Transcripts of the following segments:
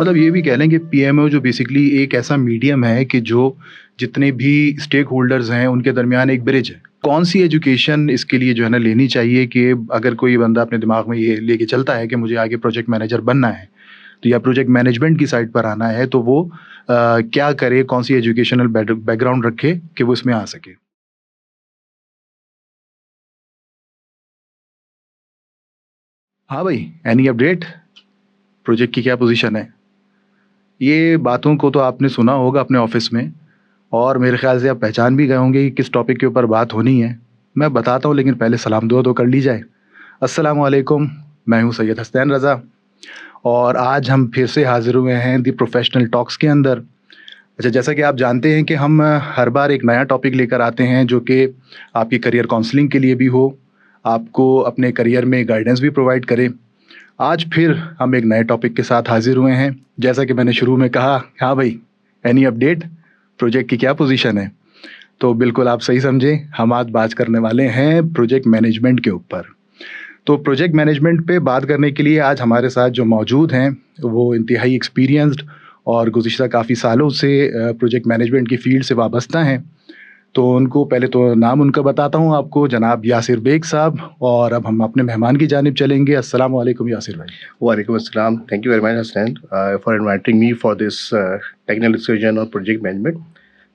मतलब ये भी कह लें कि पीएमओ जो बेसिकली एक ऐसा मीडियम है कि जो जितने भी स्टेक होल्डर्स हैं उनके दरमियान एक ब्रिज है। कौन सी एजुकेशन इसके लिए जो है ना लेनी चाहिए कि अगर कोई बंदा अपने दिमाग में ये लेके चलता है कि मुझे आगे प्रोजेक्ट मैनेजर बनना है तो या प्रोजेक्ट मैनेजमेंट की साइड पर आना है तो वो क्या करे, कौन सी एजुकेशनल बैकग्राउंड रखे कि वो इसमें आ सके? हाँ भाई, एनी अपडेट? प्रोजेक्ट की क्या पोजीशन है? ये बातों को तो आपने सुना होगा अपने ऑफिस में और मेरे ख्याल से आप पहचान भी गए होंगे कि किस टॉपिक के ऊपर बात होनी है। मैं बताता हूँ लेकिन पहले सलाम दुआ तो कर ली जाए। अस्सलाम वालेकुम, मैं हूँ सैयद हसनैन रज़ा और आज हम फिर से हाज़िर हुए हैं दी प्रोफेशनल टॉक्स के अंदर। अच्छा, जैसा कि आप जानते हैं कि हम हर बार एक नया टॉपिक लेकर आते हैं जो कि आपकी करियर काउंसलिंग के लिए भी हो, आपको अपने करियर में गाइडेंस भी प्रोवाइड करे। आज फिर हम एक नए टॉपिक के साथ हाज़िर हुए हैं। जैसा कि मैंने शुरू में कहा, हाँ भाई, एनी अपडेट? प्रोजेक्ट की क्या पोजीशन है? तो बिल्कुल आप सही समझे, हम आज बात करने वाले हैं प्रोजेक्ट मैनेजमेंट के ऊपर। तो प्रोजेक्ट मैनेजमेंट पे बात करने के लिए आज हमारे साथ जो मौजूद हैं वो इंतहाई एक्सपीरियंस्ड और गुज़िश्ता काफ़ी सालों से प्रोजेक्ट मैनेजमेंट की फ़ील्ड से वाबस्ता हैं। तो उनको पहले तो नाम उनका बताता हूँ आपको, जनाब यासिर बेग साहब। और अब हम अपने मेहमान की जानिब चलेंगे। अस्सलाम वालेकुम यासिर भाई। Walaikum assalam. Thank you very much, Hassan, for inviting me for this technical discussion on project management.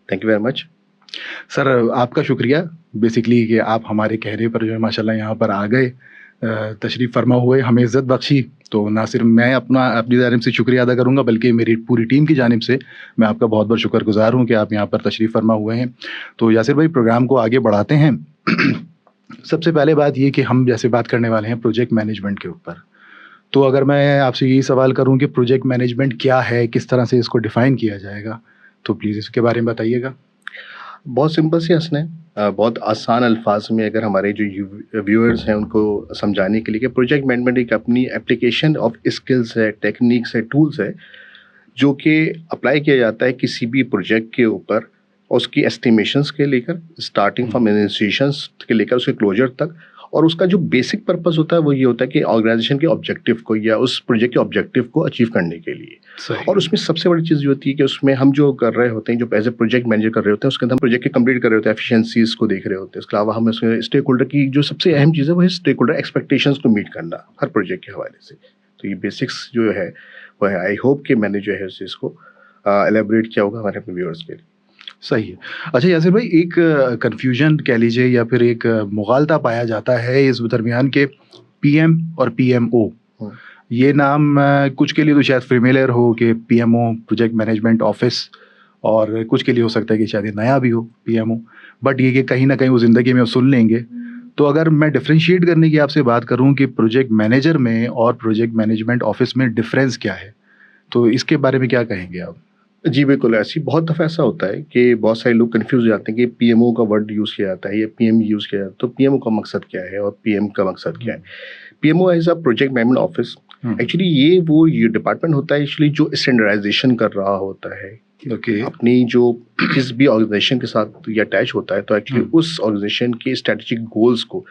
Thank you very much. Sir आपका शुक्रिया बेसिकली कि आप हमारे कहने पर जो है माशाल्लाह यहाँ पर आ गए, तशरीफ़ फरमा हुए, हमें इज़्ज़त बख्शी। तो ना सिर्फ मैं अपनी जानिब से शुक्रिया अदा करूँगा बल्कि मेरी पूरी टीम की जानिब से मैं आपका बहुत बहुत शुक्रगुज़ार हूँ कि आप यहाँ पर तशरीफ़ फरमा हुए हैं। तो यासिर भाई, प्रोग्राम को आगे बढ़ाते हैं। सबसे पहले बात ये कि हम जैसे बात करने वाले हैं प्रोजेक्ट मैनेजमेंट के ऊपर, तो अगर मैं आपसे यही सवाल करूँ कि प्रोजेक्ट मैनेजमेंट क्या है, किस तरह से इसको डिफ़ाइन किया जाएगा, तो प्लीज़ इसके बारे में बताइएगा। बहुत सिंपल सी हसन है, बहुत आसान अल्फाज में अगर हमारे जो व्यूअर्स हैं उनको समझाने के लिए कि प्रोजेक्ट मैनेजमेंट एक अपनी एप्लीकेशन ऑफ स्किल्स है, टेक्निक्स है, टूल्स है जो कि अप्लाई किया जाता है किसी भी प्रोजेक्ट के ऊपर और उसकी एस्टिमेशंस के लेकर स्टार्टिंग फ्रॉम इनिशिएशंस के लेकर उसके क्लोजर तक। और उसका जो बेसिक पर्पस होता है वो ये होता है कि ऑर्गेनाइजेशन के ऑब्जेक्टिव को या उस प्रोजेक्ट के ऑब्जेक्टिव को अचीव करने के लिए। और उसमें सबसे बड़ी चीज़ ये होती है कि उसमें हम जो कर रहे होते हैं, जो एज ए प्रोजेक्ट मैनेजर कर रहे होते हैं, उसके अंदर हम प्रोजेक्ट के कंप्लीट कर रहे होते हैं, एफिशिएंसीज को देख रहे होते हैं। उसके अलावा हम उसमें स्टेक होल्डर की जो सबसे अहम चीज़ है वो है स्टेक होल्डर एक्सपेक्टेशंस को मीट करना हर प्रोजेक्ट के हवाले से। तो ये बेसिक्स जो है वो है। आई होप कि मैंने जो है उस चीज़ को एलेबरेट किया होगा हमारे अपने व्यूअर्स के लिए। सही है। अच्छा यासिर भाई, एक कन्फ्यूजन कह लीजिए या फिर एक मुगालता पाया जाता है इस दरमियान के पीएम और पीएमओ। ये नाम कुछ के लिए तो शायद फेमिलियर हो कि पीएमओ प्रोजेक्ट मैनेजमेंट ऑफिस, और कुछ के लिए हो सकता है कि शायद ये नया भी हो पीएमओ, बट ये कि कहीं ना कहीं वो ज़िंदगी में वो सुन लेंगे। तो अगर मैं डिफ्रेंशिएट करने की आपसे बात करूं कि प्रोजेक्ट मैनेजर में और प्रोजेक्ट मैनेजमेंट ऑफिस में डिफरेंस क्या है, तो इसके बारे में क्या कहेंगे आप? जी बिल्कुल, ऐसी बहुत दफ़ा ऐसा होता है कि बहुत सारे लोग कन्फ्यूज़ हो जाते हैं कि पीएमओ का वर्ड यूज़ किया जाता है या पीएम यूज़ किया जाता है, तो पीएमओ का मकसद क्या है और पीएम का मकसद क्या है? PMO as a project management office, actually ये डिपार्टमेंट होता है एक्चुअली जो स्टैंडर्डाइजेशन कर रहा होता है। ओके। अपनी जो किस भी ऑर्गेनाइजेशन के साथ ये अटैच होता है तो एक्चुअली उस ऑर्गेनाइजेशन के स्ट्रेटेजिक गोल्स को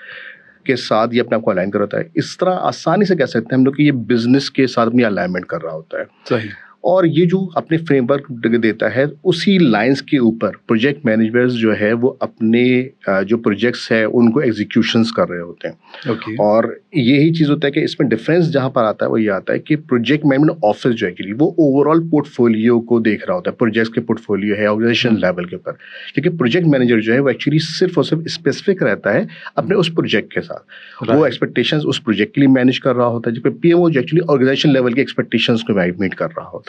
के साथ ये अपने आप को अलाइन कर होता है। इस तरह आसानी से कह सकते हैं हम लोग कि ये बिजनेस के साथ अपनी अलाइनमेंट कर रहा होता है। सही। और ये जो अपने फ्रेमवर्क देता है उसी लाइंस के ऊपर प्रोजेक्ट मैनेजर्स जो है वो अपने जो प्रोजेक्ट्स है उनको एग्जीक्यूशंस कर रहे होते हैं। ओके। और यही चीज़ होता है कि इसमें डिफरेंस जहाँ पर आता है वो ये आता है कि प्रोजेक्ट मैनेजमेंट ऑफिस जो एक्चुअली वो ओवरऑल पोर्टफोलियो को देख रहा होता है, प्रोजेक्ट्स के पोर्टफोलियो है ऑर्गेनाइजेशन लेवल के ऊपर। क्योंकि प्रोजेक्ट मैनेजर जो है वो एक्चुअली सिर्फ और सिर्फ स्पेसिफिक रहता है अपने उस प्रोजेक्ट के साथ, वो एक्सपेक्टेशंस उस प्रोजेक्ट के लिए मैनेज कर रहा होता है, जबकि पीएमओ जो एक्चुअली ऑर्गेनाइजेशन लेवल के एक्सपेक्टेशंस को मीट कर रहा होता है।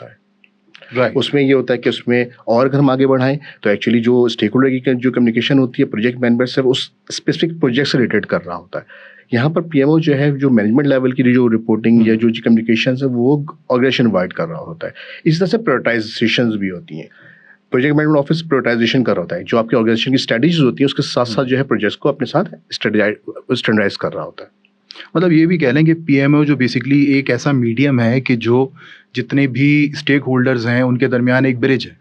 उसमें ये होता है कि उसमें और अगर हम आगे बढ़ाएं तो एक्चुअली जो स्टेक होल्डर की जो कम्युनिकेशन होती है प्रोजेक्ट मैनेजर से उस स्पेसिफिक प्रोजेक्ट से रिलेटेड कर रहा होता है। यहाँ पर पीएमओ जो है जो मैनेजमेंट लेवल की जो रिपोर्टिंग या जो कम्युनिकेशन है वो ऑर्गेनाइजेशन वाइड कर रहा होता है। इस तरह से प्रायोरिटाइजेशन भी होती हैं। प्रोजेक्ट मैनेजमेंट ऑफिस प्रायोरिटाइजेशन कर रहा होता है, जो आपकी ऑर्गेनाइजेशन की स्ट्रेटजीज होती है उसके साथ साथ जो है प्रोजेक्ट्स को अपने साथ स्टैंडर्डाइज कर रहा होता है। मतलब ये भी कह लें कि पीएमओ जो बेसिकली एक ऐसा मीडियम है कि जो जितने भी स्टेक होल्डर्स हैं उनके दरमियान एक ब्रिज है।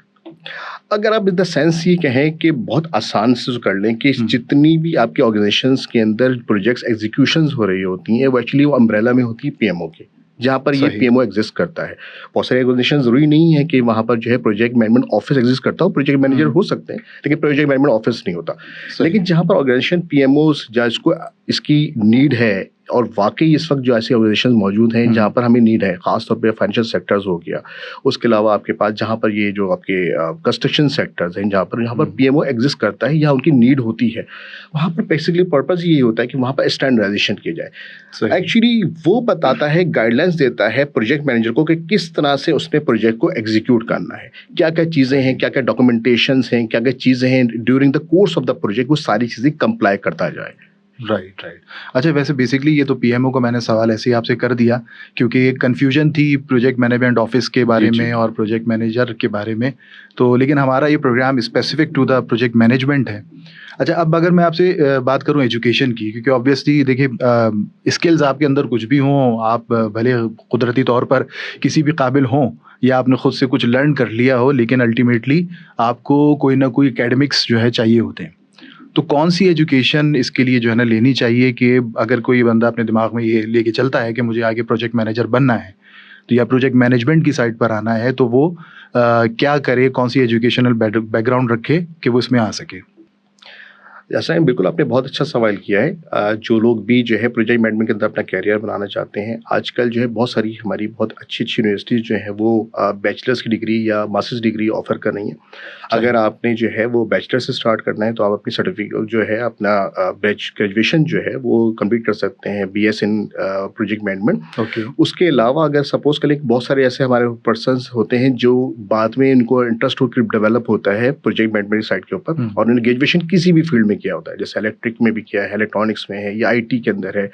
अगर आप इन द सेंस ये कहें कि बहुत आसान से कर लें कि जितनी भी आपकी ऑर्गेनाइजेशंस के अंदर प्रोजेक्ट्स एग्जीक्यूशंस हो रही होती हैं वो एक्चुअली वो अम्ब्रेला में होती है पीएमओ के। जहाँ पर ये सही। पीएमओ एग्जिस्ट करता है। बहुत सारे ऑर्गेनाइजेशन ज़रूरी नहीं है कि वहाँ पर जो है प्रोजेक्ट मैनेजमेंट ऑफिस एग्जिस्ट करता हो, प्रोजेक्ट मैनेजर हो सकते हैं, लेकिन प्रोजेक्ट मैनेजमेंट ऑफिस नहीं होता। सही। लेकिन जहाँ पर ऑर्गेनाइजेशन पीएमओस जहाँ इसको इसकी नीड है, और वाकई इस वक्त जो ऐसी ऑर्गेनाइजेशन मौजूद हैं जहाँ पर हमें नीड है, खासतौर पे फाइनेंशियल सेक्टर्स हो गया, उसके अलावा आपके पास जहाँ पर ये जो आपके कंस्ट्रक्शन सेक्टर्स हैं, जहाँ पर पीएमओ एग्जिस्ट करता है या उनकी नीड होती है, वहाँ पर बेसिकली पर्पस यही होता है कि वहाँ पर स्टैंडर्डाइजेशन की जाए। एक्चुअली वो बताता है, गाइडलाइंस देता है प्रोजेक्ट मैनेजर को कि किस तरह से उसने प्रोजेक्ट को एग्जीक्यूट करना है, क्या क्या चीज़ें हैं, क्या क्या डॉक्यूमेंटेशंस हैं, क्या क्या चीज़ें हैं during the course of the project, वो सारी चीज़ें कंप्लाई करता जाए। राइट। अच्छा, वैसे बेसिकली ये तो पीएमओ का मैंने सवाल ऐसे ही आपसे कर दिया क्योंकि एक कन्फ्यूजन थी प्रोजेक्ट मैनेजमेंट ऑफिस के बारे जी, जी। में और प्रोजेक्ट मैनेजर के बारे में, तो लेकिन हमारा ये programme specific to the project management है। अच्छा, अब अगर मैं आपसे बात करूं एजुकेशन की, क्योंकि ऑब्वियसली देखिए स्किल्स आपके अंदर कुछ भी हों, आप भले कुदरती तौर पर किसी भी काबिल हों या आपने खुद से कुछ लर्न कर लिया हो, लेकिन अल्टीमेटली आपको कोई ना कोई एकेडमिक्स जो है चाहिए होते हैं। तो कौन सी एजुकेशन इसके लिए जो है ना लेनी चाहिए कि अगर कोई बंदा अपने दिमाग में ये लेके चलता है कि मुझे आगे प्रोजेक्ट मैनेजर बनना है, तो या प्रोजेक्ट मैनेजमेंट की साइड पर आना है, तो वो क्या करे, कौन सी एजुकेशनल बैकग्राउंड रखे कि वो इसमें आ सके? ऐसा है, बिल्कुल आपने बहुत अच्छा सवाल किया है। जो लोग भी जो है प्रोजेक्ट मैनेजमेंट के अंदर अपना कैरियर बनाना चाहते हैं, आजकल जो है बहुत सारी हमारी बहुत अच्छी अच्छी यूनिवर्सिटीज़ जो है वो बैचलर्स की डिग्री या मास्टर्स डिग्री ऑफर कर रही हैं। अगर आपने जो है वो बैचलर से स्टार्ट करना है तो आप अपनी सर्टिफिकेट जो है अपना ग्रेजुएशन जो है वो कंप्लीट कर सकते हैं, BS इन प्रोजेक्ट मैनेजमेंट। ओके। उसके अलावा अगर सपोज करें बहुत सारे ऐसे हमारे पर्सन्स होते हैं जो बाद में इनको इंटरेस्ट होकर डेवलप होता है प्रोजेक्ट मैनेजमेंट साइड के ऊपर, और उन्होंने ग्रेजुएशन किसी भी फील्ड में किया होता है, जैसे इलेक्ट्रिक में भी किया है, इलेक्ट्रॉनिक्स में है या IT के अंदर है,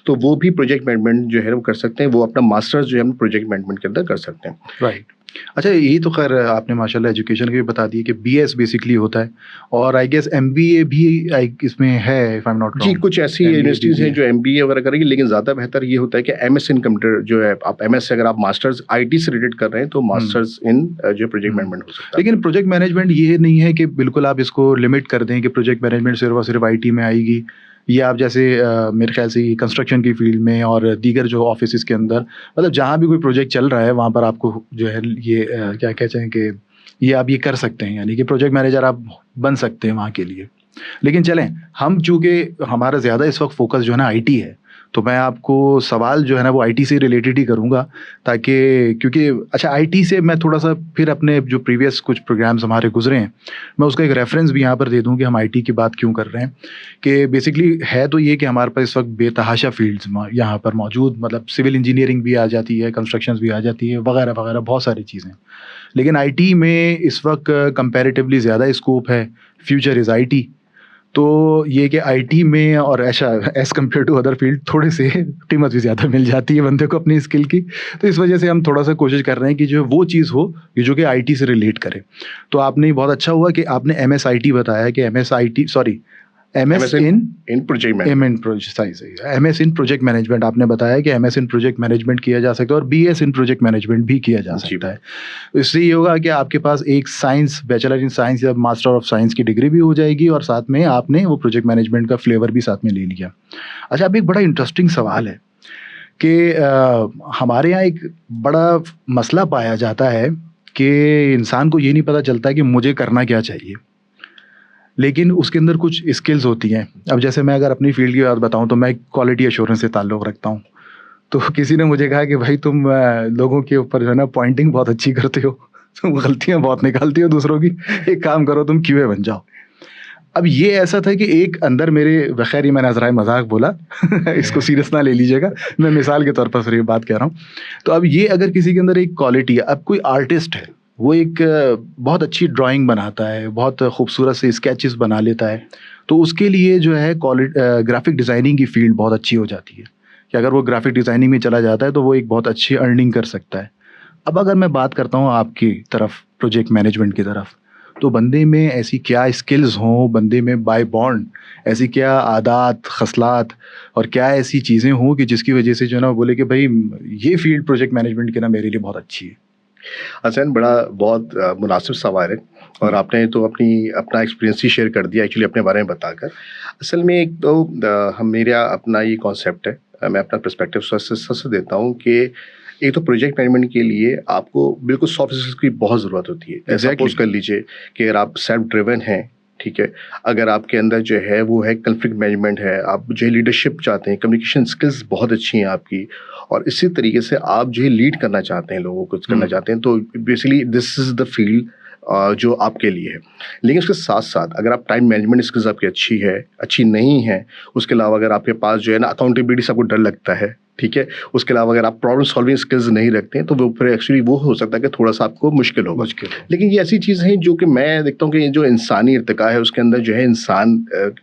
तो वो भी प्रोजेक्ट मैनेजमेंट जो है वो कर सकते हैं। वो अपना मास्टर्स जो है प्रोजेक्ट मैनेजमेंट के अंदर कर सकते हैं। राइट। अच्छा, ये तो खैर आपने माशाल्लाह एजुकेशन के भी बता दिए कि BS बेसिकली होता है, और आई गेस MBA भी इसमें है, if I am not ji, wrong. कुछ ऐसी MBA यूनिवर्सिटीज़ भी हैं है। जो MBA वगैरह करेंगी, लेकिन ज़्यादा बेहतर ये होता है कि MS इन कंप्यूटर जो है, आप MS से अगर आप मास्टर्स IT से रिलेटेड कर रहे हैं तो मास्टर्स इन जो प्रोजेक्ट मैनेजमेंट हो सकता है। लेकिन प्रोजेक्ट मैनेजमेंट ये नहीं है कि बिल्कुल आप इसको लिमिट कर दें कि प्रोजेक्ट मैनेजमेंट सिर्फ और सिर्फ IT में आएगी, या आप जैसे मेरे ख्याल से कंस्ट्रक्शन की फील्ड में और दीगर जो ऑफिस के अंदर, मतलब जहाँ भी कोई प्रोजेक्ट चल रहा है वहाँ पर आपको जो है ये क्या कहते हैं कि ये आप ये कर सकते हैं, यानी कि प्रोजेक्ट मैनेजर आप बन सकते हैं वहाँ के लिए। लेकिन चलें, हम चूँकि हमारा ज़्यादा इस वक्त फोकस जो है ना IT है, तो मैं आपको सवाल जो है ना वो IT से रिलेटेड ही करूँगा, ताकि क्योंकि अच्छा IT से मैं थोड़ा सा फिर अपने जो प्रीवियस कुछ प्रोग्राम्स हमारे गुजरे हैं, मैं उसका एक रेफरेंस भी यहाँ पर दे दूँ कि हम IT की बात क्यों कर रहे हैं। कि बेसिकली है तो ये कि हमारे पास इस वक्त बेतहाशा फील्ड्स यहाँ पर मौजूद, मतलब सिविल इंजीनियरिंग भी आ जाती है, कंस्ट्रक्शंस भी आ जाती है, वगैरह वगैरह बहुत सारी चीज़ें। लेकिन IT में इस वक्त कंपैरेटिवली ज़्यादा स्कोप है, फ्यूचर इज़ IT। तो ये कि IT में और ऐसा as compare to other field थोड़े से कीमत भी ज़्यादा मिल जाती है बंदे को अपनी स्किल की। तो इस वजह से हम थोड़ा-सा कोशिश कर रहे हैं कि जो वो चीज़ हो कि जो कि IT से रिलेट करे। तो आपने बहुत अच्छा हुआ कि आपने MS IT बताया कि MS इन प्रोजेक्ट मैनेजमेंट। MS इन प्रोजेक्ट मैनेजमेंट आपने बताया कि MS इन प्रोजेक्ट मैनेजमेंट किया जा सकता है और BS इन प्रोजेक्ट मैनेजमेंट भी किया जा जी। सकता है। तो इससे ये होगा कि आपके पास एक साइंस, बैचलर इन साइंस या मास्टर ऑफ साइंस की डिग्री भी हो जाएगी और साथ में आपने वो प्रोजेक्ट मैनेजमेंट का फ्लेवर भी साथ में ले लिया। अच्छा, अब एक बड़ा इंटरेस्टिंग सवाल है कि हमारे यहाँ एक बड़ा मसला पाया जाता है कि इंसान को ये नहीं पता चलता कि मुझे करना क्या चाहिए, लेकिन उसके अंदर कुछ स्किल्स होती हैं। अब जैसे मैं अगर अपनी फील्ड की बात बताऊं तो मैं क्वालिटी एश्योरेंस से ताल्लुक़ रखता हूं। तो किसी ने मुझे कहा कि भाई तुम लोगों के ऊपर जो है ना पॉइंटिंग बहुत अच्छी करते हो, तुम गलतियां बहुत निकालती हो दूसरों की, एक काम करो तुम QA बन जाओ। अब ये ऐसा था कि एक अंदर मेरे, बखैर ये मैंने नज़राए मजाक बोला इसको सीरियस ना ले लीजिएगा, मैं मिसाल के तौर पर सिर्फ बात कह रहा हूँ। तो अब ये अगर किसी के अंदर एक क्वालिटी है, अब कोई आर्टिस्ट है, वो एक बहुत अच्छी ड्राइंग बनाता है, बहुत खूबसूरत से स्केचेस बना लेता है, तो उसके लिए जो है ग्राफिक डिज़ाइनिंग की फील्ड बहुत अच्छी हो जाती है कि अगर वो ग्राफिक डिज़ाइनिंग में चला जाता है तो वो एक बहुत अच्छी अर्निंग कर सकता है। अब अगर मैं बात करता हूँ आपकी तरफ, प्रोजेक्ट मैनेजमेंट की तरफ, तो बंदे में ऐसी क्या स्किल्स हों, बंदे में बाय बॉन्ड ऐसी क्या आदात, खसलात और क्या ऐसी चीज़ें हों कि जिसकी वजह से जो है ना बोले कि भाई ये फील्ड प्रोजेक्ट मैनेजमेंट की ना मेरे लिए बहुत अच्छी है। हसन, बड़ा बहुत मुनासिब सवाल है, और आपने तो अपना एक्सपीरियंस ही शेयर कर दिया एक्चुअली अपने बारे में बताकर। असल में एक तो हम मेरा अपना ये कॉन्सेप्ट है मैं अपना पर्सपेक्टिव सच देता हूँ कि एक तो प्रोजेक्ट मैनेजमेंट के लिए आपको बिल्कुल सॉफ्ट स्किल्स की बहुत ज़रूरत होती है। जैसे Exactly. सपोज कर लीजिए कि अगर आप सेल्फ ड्रिवन हैं, ठीक है, अगर आपके अंदर जो है वो है कॉन्फ्लिक्ट मैनेजमेंट है, आप जो है लीडरशिप चाहते हैं, कम्युनिकेशन स्किल्स बहुत अच्छी हैं आपकी, और इसी तरीके से आप जो है लीड करना चाहते हैं, लोगों को करना चाहते हैं, तो basically this is the field जो आपके लिए है। लेकिन उसके साथ साथ अगर आप टाइम मैनेजमेंट स्किल्स आपकी अच्छी है, अच्छी नहीं है, उसके अलावा अगर आपके पास जो है ना अकाउंटेबिलिटी से आपको डर लगता है, ठीक है, उसके अलावा अगर आप प्रॉब्लम सॉल्विंग स्किल्स नहीं रखते हैं, तो वो फिर एक्चुअली वो हो सकता है कि थोड़ा सा आपको मुश्किल होगा। लेकिन ये ऐसी चीज़ है जो कि मैं देखता हूँ कि ये जो इंसानी इर्तिका है उसके अंदर जो है इंसान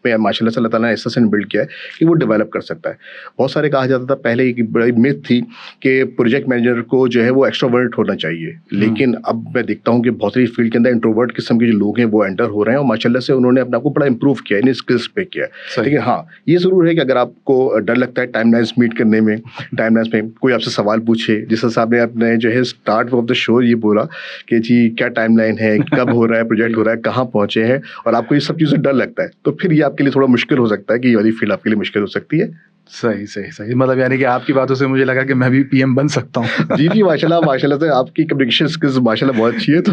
में माशाल्लाह से अल्लाह ताला ने ऐसा से बिल्ड किया है कि वो डेवलप कर सकता है। बहुत सारे कहा जाता था पहले, एक बड़ी मिथ थी कि प्रोजेक्ट मैनेजर को जो है वो एक्स्ट्रोवर्ट होना चाहिए, लेकिन अब मैं देखता हूँ कि बहुत सारी फील्ड के अंदर इंट्रोवर्ट किस्म के जो लोग हैं वो एंटर हो रहे हैं, और माशाल्लाह से उन्होंने अपने आप को बड़ा इंप्रूव किया, इन स्किल्स पे किया है। लेकिन हाँ, ये ज़रूर है कि अगर आपको डर लगता है टाइमलाइंस मीट करने में, टाइमलाइंस में कोई आपसे सवाल पूछे, जिस हिसाब ने आपने जो है स्टार्ट ऑफ द शो ये बोला कि जी क्या टाइमलाइन है, कब हो रहा है, प्रोजेक्ट हो रहा है, कहाँ पहुंचे हैं, और आपको ये सब चीज़ें डर लगता है, तो फिर ये आपके लिए थोड़ा मुश्किल हो सकता है कि ये वाली फील्ड आपके लिए मुश्किल हो सकती है। सही सही सही, मतलब यानी कि आपकी बातों से मुझे लगा कि मैं भी पीएम बन सकता हूँ। जी जी, माशाल्लाह माशाल्लाह से आपकी कम्युनिकेशन स्किल्स माशाल्लाह बहुत अच्छी है। तो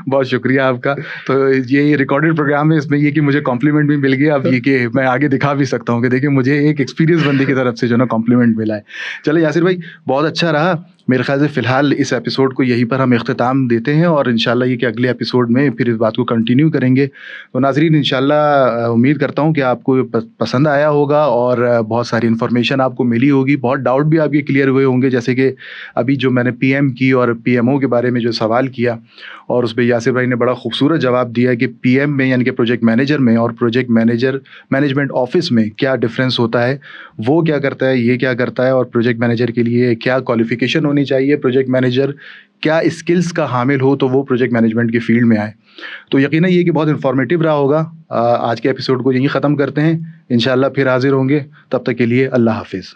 बहुत शुक्रिया आपका। तो ये रिकॉर्डेड प्रोग्राम है, इसमें ये कि मुझे कॉम्प्लीमेंट भी मिल गया, अब ये कि मैं आगे दिखा भी सकता हूँ कि देखिए मुझे एक एक्सपीरियंस बंदे की तरफ से जो ना कॉम्प्लीमेंट मिला है। चलो यासिर भाई, बहुत अच्छा रहा। मेरे ख्याल से फ़िलहाल इस एपिसोड को यहीं पर हम इख्तिताम देते हैं, और इंशाल्लाह ये कि अगले एपिसोड में फिर इस बात को कंटिन्यू करेंगे। तो नाज़रीन, इंशाल्लाह उम्मीद करता हूँ कि आपको पसंद आया होगा और बहुत सारी इन्फॉर्मेशन आपको मिली होगी, बहुत डाउट भी आपके क्लियर हुए होंगे, जैसे कि अभी जो मैंने पीएम की और पीएमओ के बारे में जो सवाल किया, और उस पर यासिर भाई ने बड़ा खूबसूरत जवाब दिया कि पीएम में यानी कि प्रोजेक्ट मैनेजर में और प्रोजेक्ट मैनेजर मैनेजमेंट ऑफिस में क्या डिफरेंस होता है, वो क्या करता है, ये क्या करता है, और प्रोजेक्ट मैनेजर के लिए क्या क्वालिफिकेशन होनी चाहिए, प्रोजेक्ट मैनेजर क्या स्किल्स का हामिल हो तो वो प्रोजेक्ट मैनेजमेंट की फील्ड में आए। तो यकीनन ये कि बहुत इन्फॉर्मेटिव रहा होगा। आज के एपिसोड को यहीं ख़त्म करते हैं, इंशाल्लाह फिर हाजिर होंगे, तब तक के लिए अल्लाह हाफिज़।